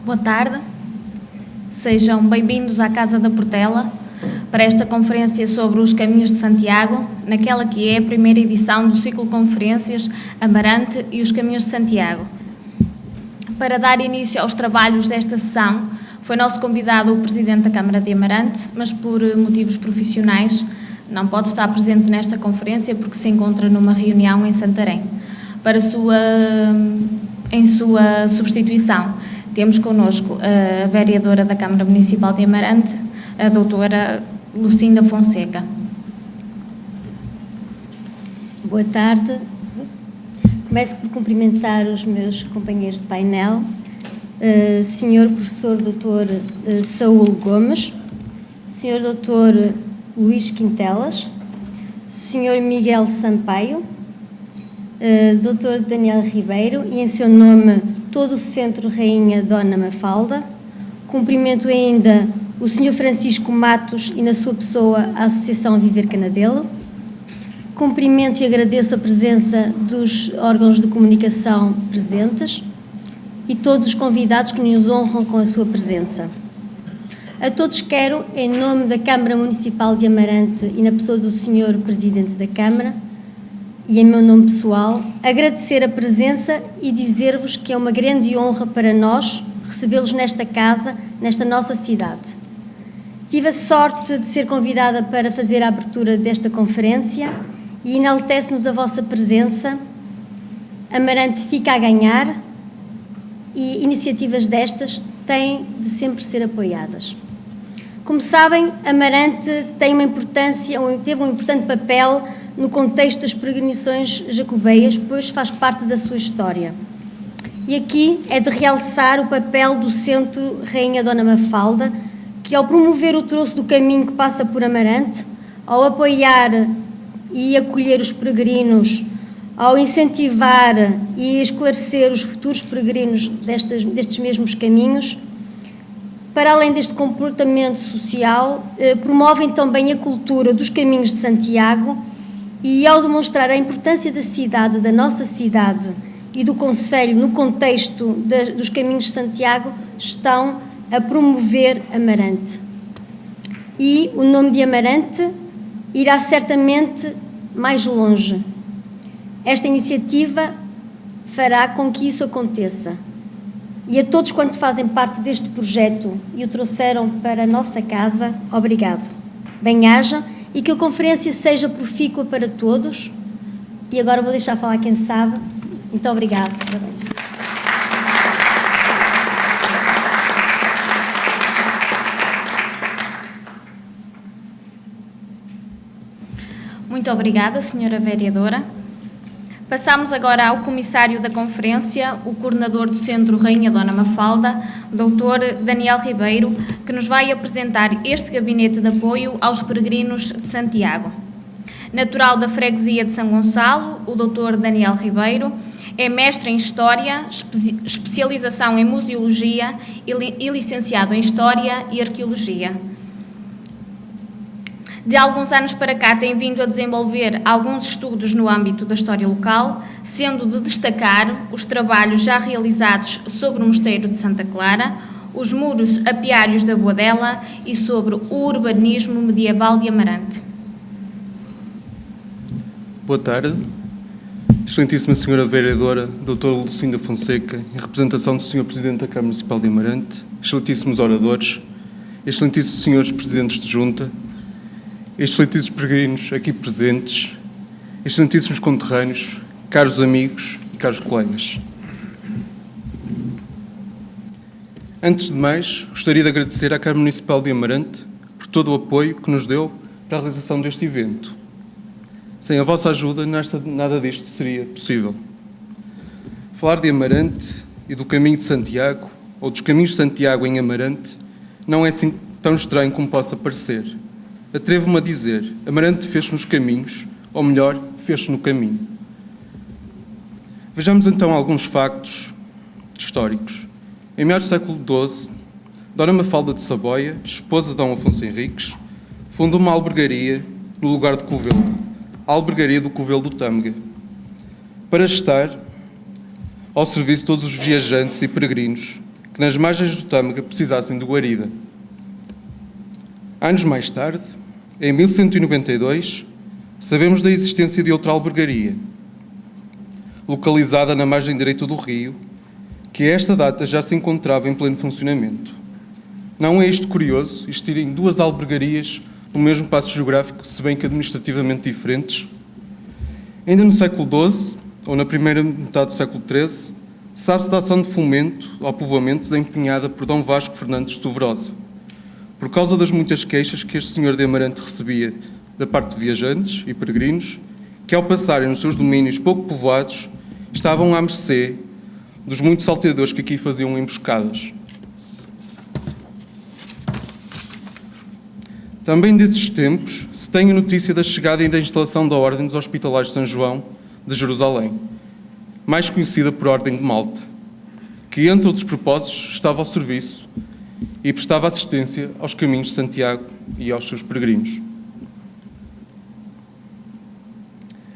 Boa tarde, sejam bem-vindos à Casa da Portela para esta conferência sobre os caminhos de Santiago, naquela que é a primeira edição do ciclo de conferências Amarante e os Caminhos de Santiago. Para dar início aos trabalhos desta sessão, foi nosso convidado o Presidente da Câmara de Amarante, mas por motivos profissionais não pode estar presente nesta conferência porque se encontra numa reunião em Santarém. Em sua substituição, temos connosco a vereadora da Câmara Municipal de Amarante, a doutora Lucinda Fonseca. Boa tarde. Começo por cumprimentar os meus companheiros de painel, Sr. Professor Dr. Saúl Gomes, Sr. Dr. Luís Quintelas, Sr. Miguel Sampaio, Dr. Daniel Ribeiro e, em seu nome, todo o Centro Rainha Dona Mafalda. Cumprimento ainda o Sr. Francisco Matos e, na sua pessoa, a Associação Viver Canadelo. Cumprimento e agradeço a presença dos órgãos de comunicação presentes e todos os convidados que nos honram com a sua presença. A todos quero, em nome da Câmara Municipal de Amarante e na pessoa do Sr. Presidente da Câmara, e em meu nome pessoal, agradecer a presença e dizer-vos que é uma grande honra para nós recebê-los nesta casa, nesta nossa cidade. Tive a sorte de ser convidada para fazer a abertura desta conferência e enaltece-nos a vossa presença. Amarante fica a ganhar e iniciativas destas têm de sempre ser apoiadas. Como sabem, Amarante teve um importante papel no contexto das peregrinações jacobeias, pois faz parte da sua história. E aqui é de realçar o papel do Centro Rainha Dona Mafalda, que ao promover o troço do caminho que passa por Amarante, ao apoiar e acolher os peregrinos, ao incentivar e esclarecer os futuros peregrinos destes mesmos caminhos, para além deste comportamento social, promovem também a cultura dos caminhos de Santiago e, ao demonstrar a importância da cidade, da nossa cidade e do concelho no contexto dos caminhos de Santiago, estão a promover Amarante. E o nome de Amarante irá certamente mais longe. Esta iniciativa fará com que isso aconteça. E a todos quantos fazem parte deste projeto e o trouxeram para a nossa casa, obrigado. Bem-haja e que a conferência seja profícua para todos. E agora vou deixar falar quem sabe. Muito obrigada. Parabéns. Muito obrigada, Senhora Vereadora. Passamos agora ao comissário da conferência, o coordenador do Centro Rainha Dona Mafalda, Dr. Daniel Ribeiro, que nos vai apresentar este gabinete de apoio aos peregrinos de Santiago. Natural da freguesia de São Gonçalo, o Dr. Daniel Ribeiro é mestre em História, especialização em Museologia e licenciado em História e Arqueologia. De alguns anos para cá tem vindo a desenvolver alguns estudos no âmbito da história local, sendo de destacar os trabalhos já realizados sobre o Mosteiro de Santa Clara, os muros apiários da Boadela e sobre o urbanismo medieval de Amarante. Boa tarde. Excelentíssima Senhora Vereadora, Doutora Lucinda Fonseca, em representação do Sr. Presidente da Câmara Municipal de Amarante, excelentíssimos oradores, excelentíssimos Senhores Presidentes de Junta, excelentíssimos peregrinos aqui presentes, excelentíssimos conterrâneos, caros amigos e caros colegas. Antes de mais, gostaria de agradecer à Câmara Municipal de Amarante por todo o apoio que nos deu para a realização deste evento. Sem a vossa ajuda, nada disto seria possível. Falar de Amarante e do caminho de Santiago, ou dos caminhos de Santiago em Amarante, não é assim tão estranho como possa parecer. Atrevo-me a dizer, Amarante fez-se nos caminhos, ou melhor, fez-se no caminho. Vejamos então alguns factos históricos. Em meados do século XII, Dona Mafalda de Saboia, esposa de Dom Afonso Henriques, fundou uma albergaria no lugar de Covelo, a albergaria do Covelo do Tâmega, para estar ao serviço de todos os viajantes e peregrinos que nas margens do Tâmega precisassem de guarida. Anos mais tarde, em 1192, sabemos da existência de outra albergaria, localizada na margem direita do rio, que a esta data já se encontrava em pleno funcionamento. Não é isto curioso, existirem duas albergarias no mesmo espaço geográfico, se bem que administrativamente diferentes? Ainda no século XII, ou na primeira metade do século XIII, sabe-se da ação de fomento ao povoamento desempenhada por Dom Vasco Fernandes de Soverosa, por causa das muitas queixas que este senhor de Amarante recebia da parte de viajantes e peregrinos, que ao passarem nos seus domínios pouco povoados, estavam à mercê dos muitos salteadores que aqui faziam emboscadas. Também desses tempos se tem a notícia da chegada e da instalação da Ordem dos Hospitalários de São João de Jerusalém, mais conhecida por Ordem de Malta, que, entre outros propósitos, estava ao serviço e prestava assistência aos caminhos de Santiago e aos seus peregrinos.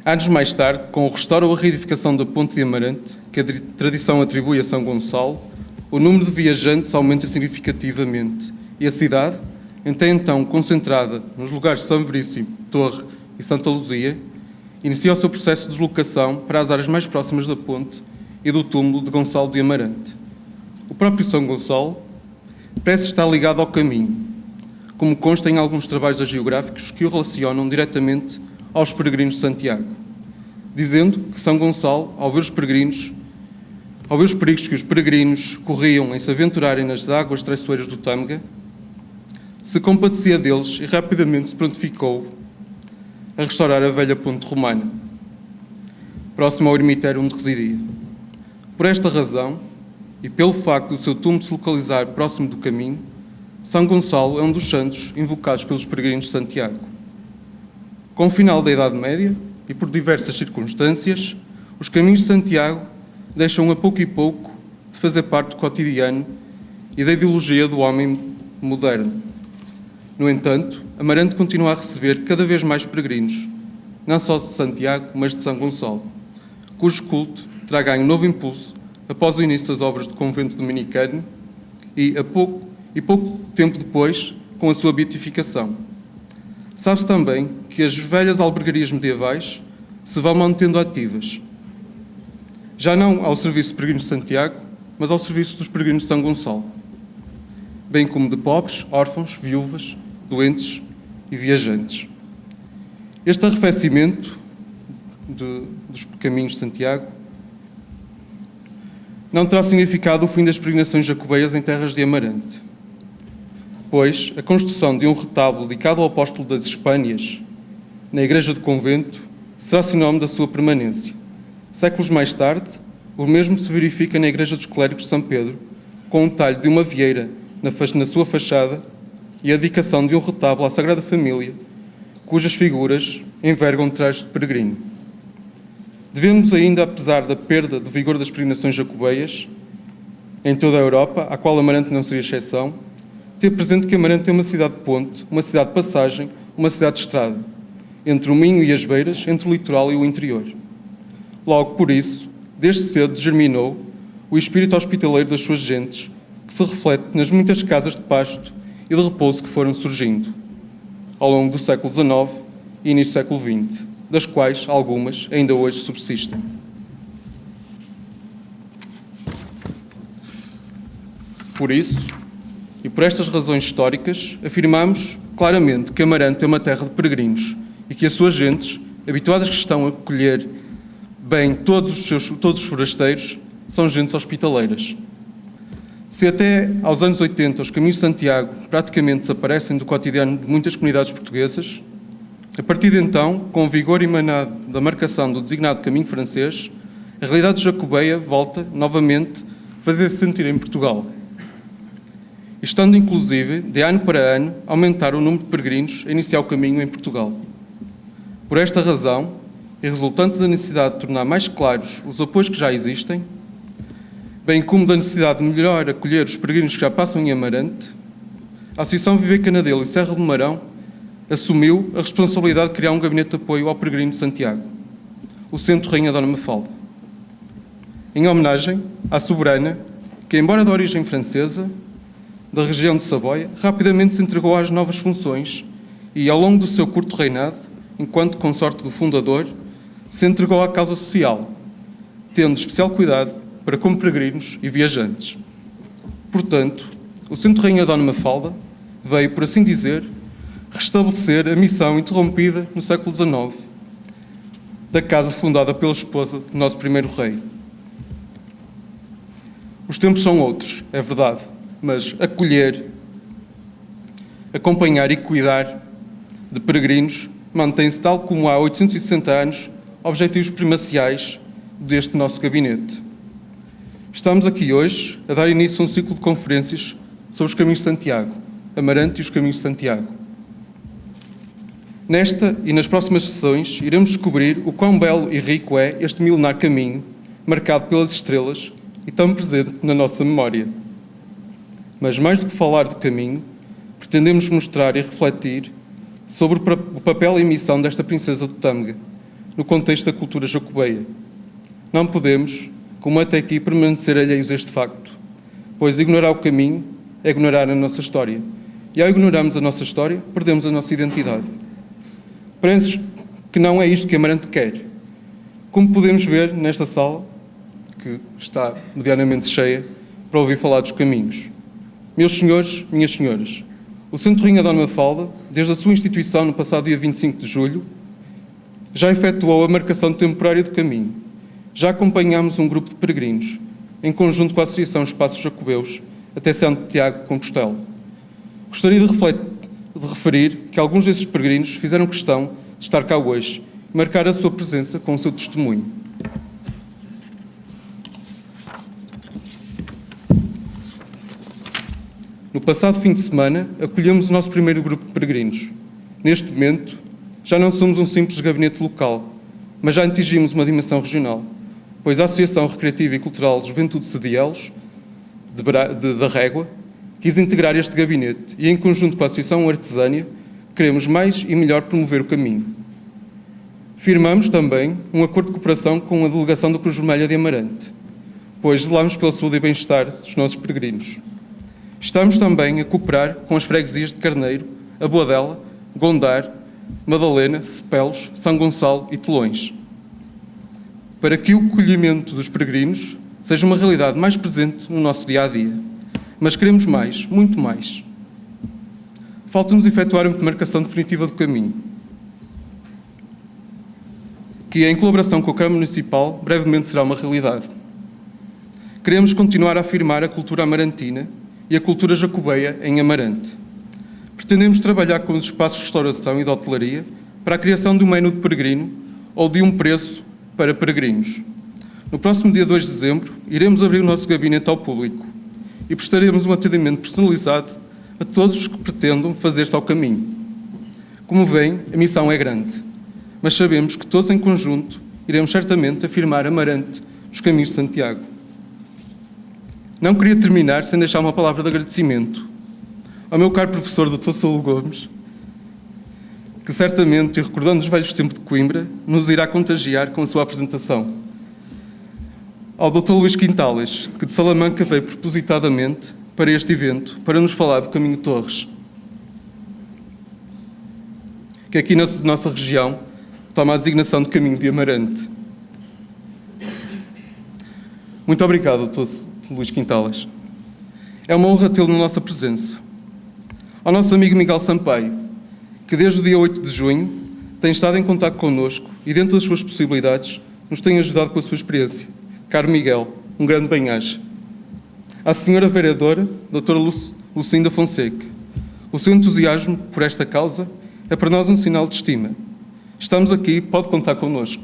Anos mais tarde, com o restauro ou a reedificação da Ponte de Amarante, que a tradição atribui a São Gonçalo, o número de viajantes aumenta significativamente e a cidade, até então concentrada nos lugares de São Veríssimo, Torre e Santa Luzia, inicia o seu processo de deslocação para as áreas mais próximas da ponte e do túmulo de Gonçalo de Amarante. O próprio São Gonçalo parece estar ligado ao caminho, como consta em alguns trabalhos geográficos que o relacionam diretamente aos peregrinos de Santiago, dizendo que São Gonçalo, ao ver os perigos que os peregrinos corriam em se aventurarem nas águas traiçoeiras do Tâmega, se compadecia deles e rapidamente se prontificou a restaurar a velha ponte romana, próxima ao eremitério onde residia. Por esta razão, e pelo facto do seu túmulo se localizar próximo do caminho, São Gonçalo é um dos santos invocados pelos peregrinos de Santiago. Com o final da Idade Média, e por diversas circunstâncias, os caminhos de Santiago deixam a pouco e pouco de fazer parte do cotidiano e da ideologia do homem moderno. No entanto, Amarante continua a receber cada vez mais peregrinos, não só de Santiago, mas de São Gonçalo, cujo culto terá ganho novo impulso após o início das obras do convento dominicano e pouco tempo depois, com a sua beatificação. Sabe-se também que as velhas albergarias medievais se vão mantendo ativas, já não ao serviço dos peregrinos de Santiago, mas ao serviço dos peregrinos de São Gonçalo, bem como de pobres, órfãos, viúvas, doentes e viajantes. Este arrefecimento dos caminhos de Santiago não terá significado o fim das peregrinações jacobeias em terras de Amarante, pois a construção de um retábulo dedicado ao apóstolo das Espanhas na igreja do convento será sinónimo da sua permanência. Séculos mais tarde, o mesmo se verifica na igreja dos clérigos de São Pedro, com um talho de uma vieira na sua fachada e a dedicação de um retábulo à Sagrada Família, cujas figuras envergam trajes de peregrino. Devemos ainda, apesar da perda do vigor das peregrinações jacobeias em toda a Europa, à qual Amarante não seria exceção, ter presente que Amarante é uma cidade de ponte, uma cidade de passagem, uma cidade de estrada, entre o Minho e as Beiras, entre o litoral e o interior. Logo, por isso, desde cedo germinou o espírito hospitaleiro das suas gentes, que se reflete nas muitas casas de pasto e de repouso que foram surgindo ao longo do século XIX e início do século XX, das quais algumas ainda hoje subsistem. Por isso, e por estas razões históricas, afirmamos claramente que Amarante é uma terra de peregrinos e que as suas gentes, habituadas que estão a acolher bem todos os forasteiros, são gentes hospitaleiras. Se até aos anos 80 os caminhos de Santiago praticamente desaparecem do cotidiano de muitas comunidades portuguesas, a partir de então, com o vigor emanado da marcação do designado caminho francês, a realidade jacobeia volta, novamente, a fazer-se sentir em Portugal, estando inclusive, de ano para ano, a aumentar o número de peregrinos a iniciar o caminho em Portugal. Por esta razão, e resultante da necessidade de tornar mais claros os apoios que já existem, bem como da necessidade de melhor acolher os peregrinos que já passam em Amarante, a Associação Viver Canadelo e Serra do Marão assumiu a responsabilidade de criar um gabinete de apoio ao peregrino de Santiago, o Centro Rainha Dona Mafalda, em homenagem à soberana que, embora de origem francesa, da região de Saboia, rapidamente se entregou às novas funções e, ao longo do seu curto reinado, enquanto consorte do fundador, se entregou à causa social, tendo especial cuidado para com peregrinos e viajantes. Portanto, o Centro Rainha Dona Mafalda veio, por assim dizer, restabelecer a missão interrompida no século XIX da casa fundada pela esposa do nosso primeiro rei. Os tempos são outros, é verdade, mas acolher, acompanhar e cuidar de peregrinos mantém-se, tal como há 860 anos, objetivos primaciais deste nosso gabinete. Estamos aqui hoje a dar início a um ciclo de conferências sobre os caminhos de Santiago, Amarante e os caminhos de Santiago. Nesta e nas próximas sessões, iremos descobrir o quão belo e rico é este milenar caminho, marcado pelas estrelas e tão presente na nossa memória. Mas mais do que falar do caminho, pretendemos mostrar e refletir sobre o papel e a missão desta princesa do Tâmega, no contexto da cultura jacobeia. Não podemos, como até aqui, permanecer alheios a este facto, pois ignorar o caminho é ignorar a nossa história. E ao ignorarmos a nossa história, perdemos a nossa identidade. Parece que não é isto que Amarante quer. Como podemos ver nesta sala, que está medianamente cheia, para ouvir falar dos caminhos. Meus senhores, minhas senhoras, o Centro Rainha Dona Mafalda, desde a sua instituição no passado dia 25 de julho, já efetuou a marcação temporária do caminho. Já acompanhámos um grupo de peregrinos, em conjunto com a Associação Espaços Jacobeus, até Santiago de Compostela. Gostaria de referir que alguns desses peregrinos fizeram questão de estar cá hoje e marcar a sua presença com o seu testemunho. No passado fim de semana, acolhemos o nosso primeiro grupo de peregrinos. Neste momento, já não somos um simples gabinete local, mas já atingimos uma dimensão regional, pois a Associação Recreativa e Cultural de Juventude Sedielos, da Régua, quis integrar este gabinete e, em conjunto com a Associação Artesânia, queremos mais e melhor promover o caminho. Firmamos também um acordo de cooperação com a delegação da Cruz Vermelha de Amarante, pois zelamos pela saúde e bem-estar dos nossos peregrinos. Estamos também a cooperar com as freguesias de Carneiro, a Boadela, Gondar, Madalena, Cepelos, São Gonçalo e Telões, para que o acolhimento dos peregrinos seja uma realidade mais presente no nosso dia-a-dia. Mas queremos mais, muito mais. Falta-nos efetuar uma demarcação definitiva do caminho, que, em colaboração com a Câmara Municipal, brevemente será uma realidade. Queremos continuar a afirmar a cultura amarantina e a cultura jacobeia em Amarante. Pretendemos trabalhar com os espaços de restauração e de hotelaria para a criação de um menu de peregrino ou de um preço para peregrinos. No próximo dia 2 de dezembro, iremos abrir o nosso gabinete ao público e prestaremos um atendimento personalizado a todos os que pretendam fazer-se ao caminho. Como veem, a missão é grande, mas sabemos que todos em conjunto iremos certamente afirmar Amarante nos caminhos de Santiago. Não queria terminar sem deixar uma palavra de agradecimento ao meu caro professor Dr. Saúl Gomes, que certamente, e recordando os velhos tempos de Coimbra, nos irá contagiar com a sua apresentação. Ao Dr. Luís Quintales, que de Salamanca veio propositadamente para este evento, para nos falar do Caminho de Torres, que aqui na nossa região toma a designação de Caminho de Amarante. Muito obrigado, Dr. Luís Quintales. É uma honra tê-lo na nossa presença. Ao nosso amigo Miguel Sampaio, que desde o dia 8 de junho tem estado em contato connosco e, dentro das suas possibilidades, nos tem ajudado com a sua experiência. Caro Miguel, um grande bem-aja. À senhora vereadora, doutora Lucinda Fonseca, o seu entusiasmo por esta causa é para nós um sinal de estima. Estamos aqui, pode contar connosco.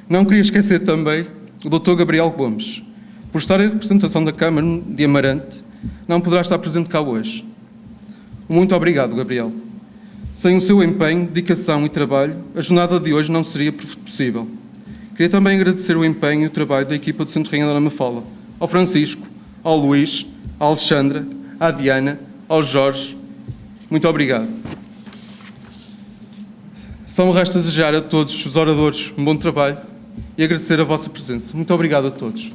Não queria esquecer também o Dr. Gabriel Gomes. Por estar em representação da Câmara de Amarante, não poderá estar presente cá hoje. Muito obrigado, Gabriel. Sem o seu empenho, dedicação e trabalho, a jornada de hoje não seria possível. Queria também agradecer o empenho e o trabalho da equipa do Centro Rainha Dona Mafalda, ao Francisco, ao Luís, à Alexandra, à Diana, ao Jorge. Muito obrigado. Só me resta desejar a todos os oradores um bom trabalho e agradecer a vossa presença. Muito obrigado a todos.